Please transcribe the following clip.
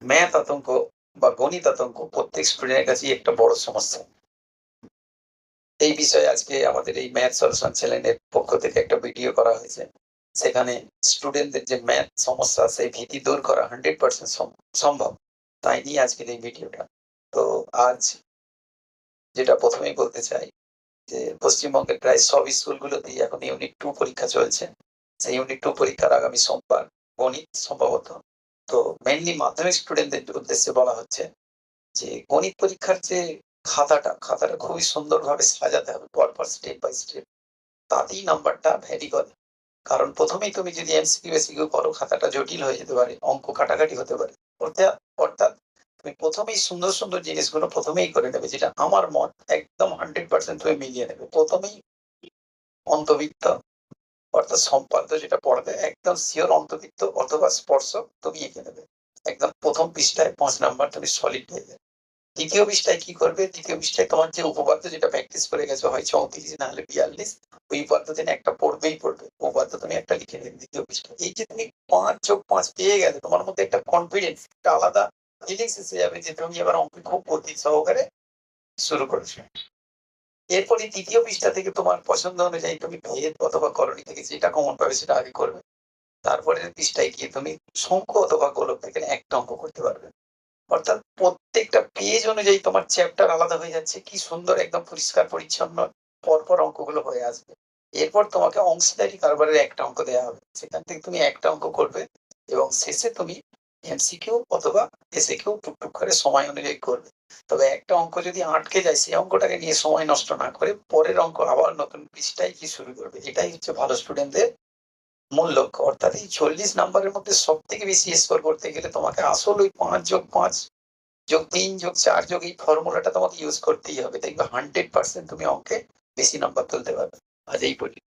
Math আতঙ্ক বা গণিত আতঙ্ক প্রত্যেক স্টুডেন্টের কাছেই একটা বড় সমস্যা। এই বিষয়ে আজকে আমাদের এই ম্যাথ সলিউশন চ্যানেলের পক্ষ থেকে একটা ভিডিও করা হয়েছে। সেখানে স্টুডেন্টদের যে ম্যাথ সমস্যা সেই ভীতি দূর করা 100% সম্ভব। তাই নিয়ে আজকের এই ভিডিওটা। তো আজ যেটা ১ম এই বলতে চাই যে পশ্চিমবঙ্গের প্রায় সব স্কুলগুলোতেই এখন ইউনিট 2 পরীক্ষা চলছে। সেই ইউনিট 2 পরীক্ষার আগামী সোমবার গণিত সম্ভবত। তো মেইনলি মাধ্যমিক স্টুডেন্টদের উদ্দেশ্যে বলা হচ্ছে যে গণিত পরীক্ষার যে খাতাটা খুবই সুন্দরভাবে সাজাতে হবে পরপর স্টেপ বাই স্টেপ। তাতেই নাম্বারটা ভ্যারি করে। কারণ ১ম এই তুমি যদি এমসিকিউ এসিকিউ করো খাতাটা জটিল হয়ে যেতে পারে, অঙ্ক কাটাকাটি হতে পারে। অর্থাৎ তুমি ১ম এই সুন্দর, সুন্দর জিনিসগুলো ১ম এই করে নেবে যেটা আমার মত একদম 100% তুমি মিলিয়ে নেবে। ১ম এই অন্তর্বৃত্ত অর্থাৎ সম্পাদ্য যেটা পড়বে একদম সিওর অন্তর্বৃত্ত অথবা স্পর্শক তুমি এঁকে নেবে। একদম ১ম পৃষ্ঠায় ৫ নাম্বার তুমি সলিড পেয়ে যাবে। ২য় পৃষ্ঠায় কি করবে? ২য় পৃষ্ঠায় তোমার যে উপপাদ্য যেটা প্র্যাকটিস করে গেছো হয় ৩৪ না হলে ৪২ ওই উপাত্ত দিনে একটা পড়বেই পড়বে। উপপাদ্য তুমি একটা লিখে নেবে ২য় পৃষ্ঠায়। এই যে তুমি ৫+৫ পেয়ে গেলে তোমার মধ্যে একটা কনফিডেন্স একটা আলাদা ফিলিংস এসে যাবে যে তুমি এবার অঙ্কে খুব গতি সহকারে শুরু করেছো। এরপরে ৩য় পৃষ্ঠা থেকে তোমার পছন্দ অনুযায়ী তুমি ভেদ অথবা করণী থেকে যেটা কমন পাবে সেটা আগে করবে। তারপরের পৃষ্ঠায় গিয়ে তুমি শঙ্কু অথবা গোলক থেকে একটা অঙ্ক করতে পারবে। অর্থাৎ প্রত্যেকটা পেজ অনুযায়ী তোমার চ্যাপ্টার আলাদা হয়ে যাচ্ছে। কি সুন্দর একদম পরিষ্কার পরিচ্ছন্ন পরপর অঙ্কগুলো হয়ে আসবে। এরপর তোমাকে অংশীদারি কারবারের একটা অঙ্ক দেয়া হবে। সেখান থেকে তুমি একটা অঙ্ক করবে এবং শেষে তুমি এমসিকিউ অথবা এসএকিউ টুকটুক করে সময় অনুযায়ী করবে। তবে একটা অঙ্ক যদি আটকে যায় সেই অঙ্কটাকে নিয়ে সময় নষ্ট না করে পরের অঙ্ক আবার নতুন পৃষ্ঠায় গিয়ে শুরু করবে। এটাই হচ্ছে ভালো স্টুডেন্টদের মূল লক্ষ্য। অর্থাৎ এই ৪০ নাম্বারের মধ্যে সবথেকে বেশি স্কোর করতে গেলে তোমাকে আসল ওই ৫+৫ যোগ ৩ যোগ ৪ যোগ এই ফর্মুলাটা তোমাকে ইউজ করতেই হবে। দেখবে 100% তুমি অঙ্কে বেশি নাম্বার তুলতে পারবে। আজ এই পর্যন্ত।